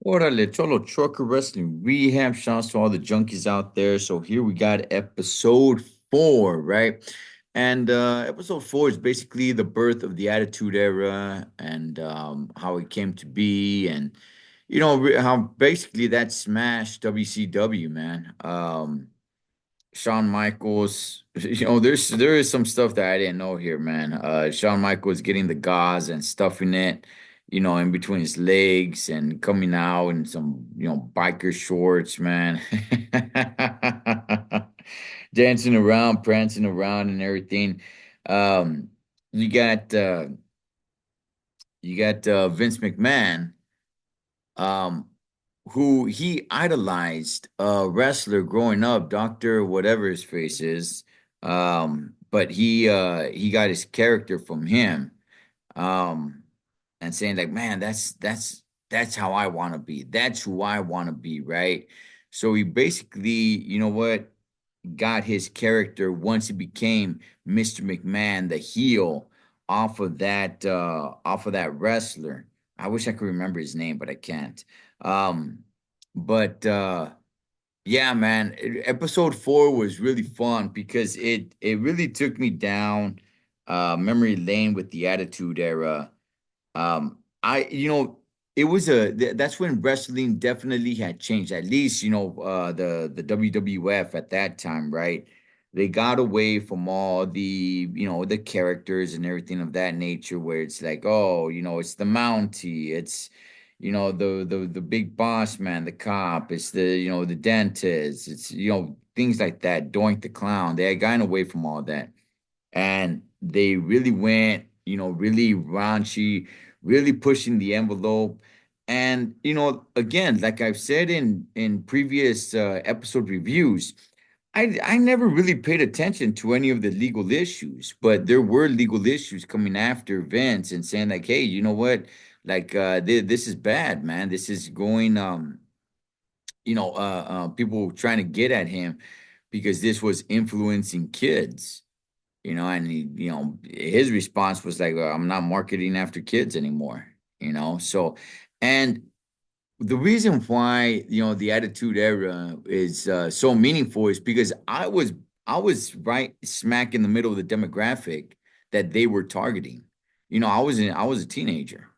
Orale, Cholo Trucker Wrestling Rehab. Shouts to all the junkies out there. So here we got episode four, right? And episode four is basically the birth of the Attitude Era and how it came to be, and how basically that smashed WCW, man. Shawn Michaels, there is some stuff that I didn't know here, man. Shawn Michaels getting the gauze and stuffing it, in between his legs and coming out in some, biker shorts, man. Dancing around, prancing around and everything. Um, you got Vince McMahon, um, who he idolized a wrestler growing up, Doctor whatever his face is. But he got his character from him. Um, and saying like, man, that's how I want to be. That's who I want to be, right? So he basically, got his character once he became Mr. McMahon, the heel, off of that wrestler. I wish I could remember his name, but I can't. Um, but yeah, man, episode four was really fun because it really took me down memory lane with the Attitude Era. It was that's when wrestling definitely had changed. At least, the WWF at that time, right? They got away from all the characters and everything of that nature where it's like, oh, it's the Mountie, it's the big boss man, the cop, it's the dentist, it's things like that, Doink the Clown. They had gotten away from all that and they really went, really raunchy, really pushing the envelope. And again, like I've said in previous episode reviews, I never really paid attention to any of the legal issues, but there were legal issues coming after Vince and saying like, hey, you know what? Like this is bad, man. This is going people trying to get at him because this was influencing kids, and his response was like, I'm not marketing after kids anymore, So, and the reason why, the Attitude Era is so meaningful is because I was right smack in the middle of the demographic that they were targeting. I was a teenager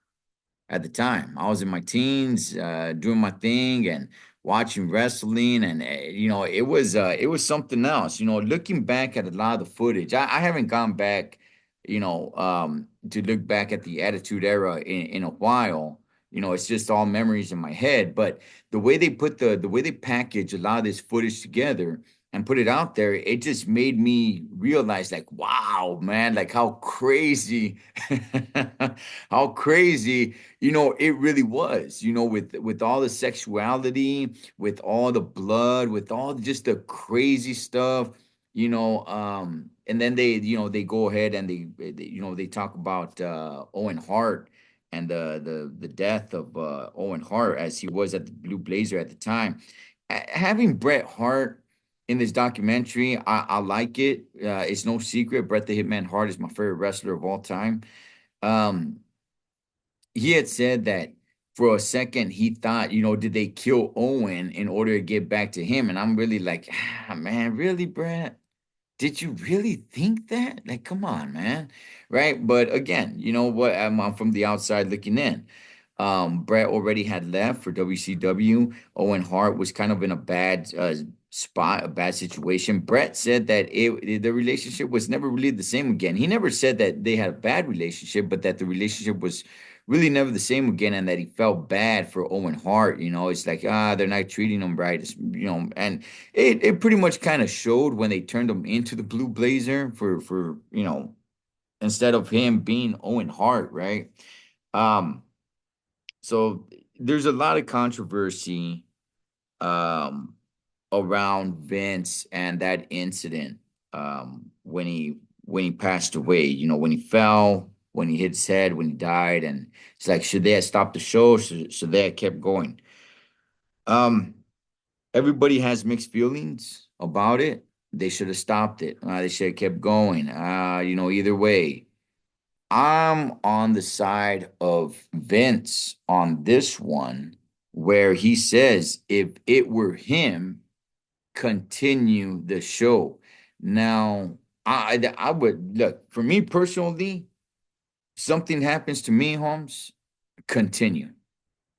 at the time. I was in my teens, doing my thing and watching wrestling, and it was something else. Looking back at a lot of the footage, I haven't gone back, to look back at the Attitude Era in a while. It's just all memories in my head. But the way they package a lot of this footage together and put it out there, it just made me realize, like, wow, man, like how crazy, how crazy it really was, with all the sexuality, with all the blood, with all just the crazy stuff, and then they go ahead and they talk about Owen Hart and the death of Owen Hart as he was at the Blue Blazer at the time. Having Bret Hart in this documentary, I like it. It's no secret, Bret the Hitman Hart is my favorite wrestler of all time. Um, he had said that for a second he thought, did they kill Owen in order to get back to him? And I'm really like, man, really, Brad? Did you really think that? Like, come on, man. Right? But again, you know what? I'm from the outside looking in. Brett already had left for WCW. Owen Hart was kind of in a bad spot, a bad situation. Brett said that the relationship was never really the same again. He never said that they had a bad relationship, but that the relationship was really never the same again, and that he felt bad for Owen Hart. It's like, they're not treating him right. And it pretty much kind of showed when they turned him into the Blue Blazer for instead of him being Owen Hart, right? Um, so there's a lot of controversy um, around Vince and that incident when he passed away. When he fell, when he hit his head, when he died, and it's like, should they have stopped the show? Should they have kept going? Um, Everybody has mixed feelings about it. They should have stopped it. They should have kept going. Either way. I'm on the side of Vince on this one where he says, if it were him, continue the show. Now, I would look for me personally, something happens to me, Holmes, continue,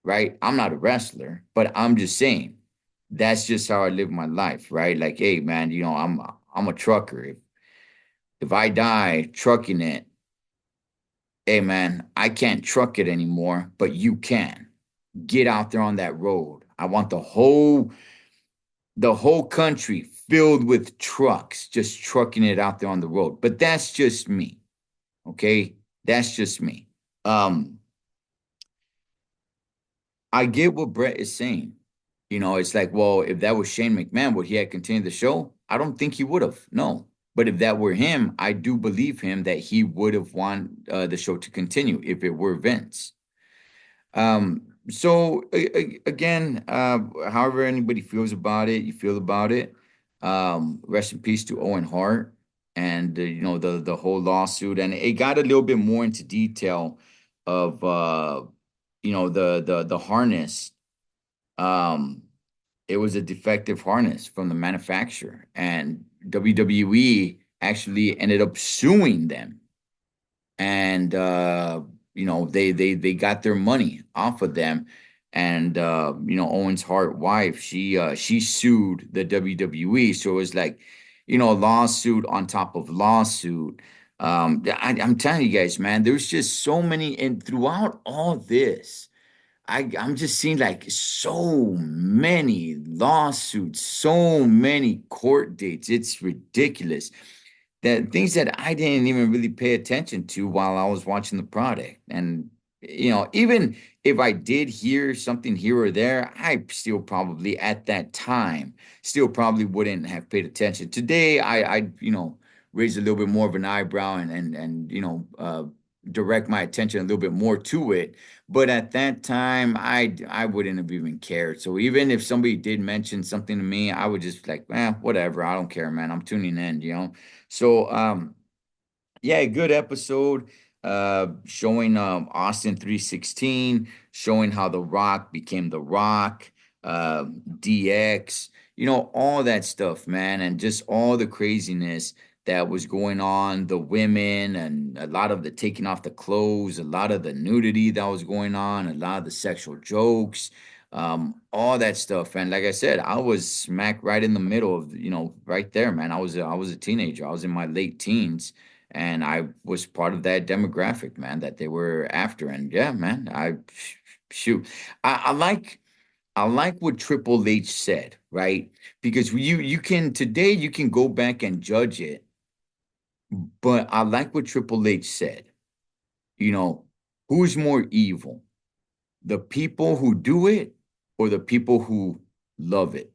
right? I'm not a wrestler, but I'm just saying that's just how I live my life, right? Like, hey, man, I'm a trucker. If I die trucking it, hey, man, I can't truck it anymore, but you can. Get out there on that road. I want the whole country filled with trucks, just trucking it out there on the road. But that's just me. Okay. That's just me. Um, I get what Brett is saying. It's like, well, if that was Shane McMahon, would he have continued the show? I don't think he would have. No. But if that were him, I do believe him that he would have wanted the show to continue if it were Vince. So again, however anybody feels about it, you feel about it. Rest in peace to Owen Hart and the whole lawsuit, and it got a little bit more into detail of the harness. Um, it was a defective harness from the manufacturer, and WWE actually ended up suing them, and they got their money off of them. And Owen's Hart wife, she sued the WWE, so it was like lawsuit on top of lawsuit. I'm telling you guys, man, there's just so many, and throughout all this, I'm just seeing like so many lawsuits, so many court dates. It's ridiculous, that things that I didn't even really pay attention to while I was watching the product. And, even if I did hear something here or there, I still probably at that time still probably wouldn't have paid attention. Today, I raise a little bit more of an eyebrow and direct my attention a little bit more to it. But at that time, I wouldn't have even cared. So even if somebody did mention something to me, I would just like, whatever. I don't care, man. I'm tuning in. So yeah, good episode. Showing Austin 316, showing how The Rock became The Rock, DX, all that stuff, man, and just all the craziness that was going on, the women and a lot of the taking off the clothes, a lot of the nudity that was going on, a lot of the sexual jokes, all that stuff. And like I said, I was smack right in the middle of, right there, man. I was a teenager. I was in my late teens, and I was part of that demographic, man, that they were after. And yeah, man, shoot, I like what Triple H said, right? Because you can today you can go back and judge it, but I like what Triple H said. You know, who's more evil? The people who do it or the people who love it?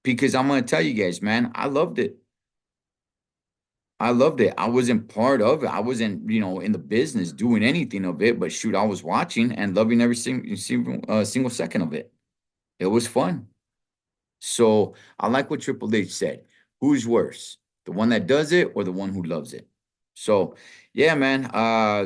Because I'm gonna tell you guys, man, I loved it. I loved it. I wasn't part of it. I wasn't, in the business doing anything of it, but shoot, I was watching and loving every single second of it. It was fun. So I like what Triple H said. Who's worse, the one that does it or the one who loves it? So yeah, man,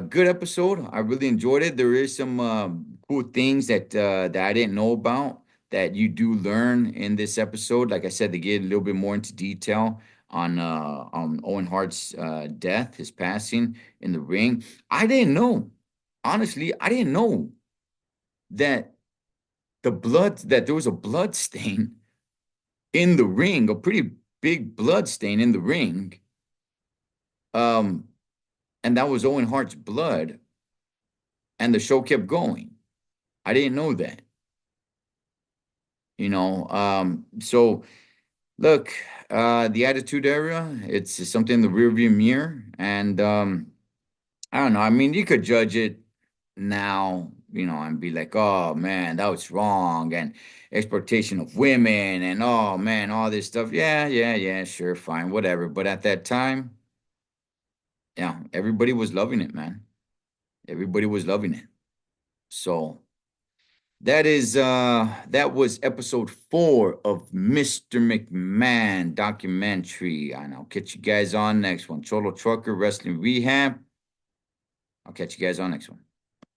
good episode. I really enjoyed it. There is some cool things that I didn't know about that you do learn in this episode. Like I said, they get a little bit more into detail on Owen Hart's death, his passing in the ring. I didn't know. Honestly, I didn't know that that there was a blood stain in the ring, a pretty big blood stain in the ring. Um, and that was Owen Hart's blood, and the show kept going. I didn't know that, So look, the Attitude Era, it's something in the rearview mirror, and I don't know. I mean, you could judge it now, and be like, oh man, that was wrong, and exploitation of women, and oh man, all this stuff. Yeah, yeah, yeah, sure, fine, whatever. But at that time, yeah, everybody was loving it, man. Everybody was loving it. So that was episode 4 of Mr. McMahon documentary. And I'll catch you guys on next one. Cholo Trucker Wrestling Rehab. I'll catch you guys on next one.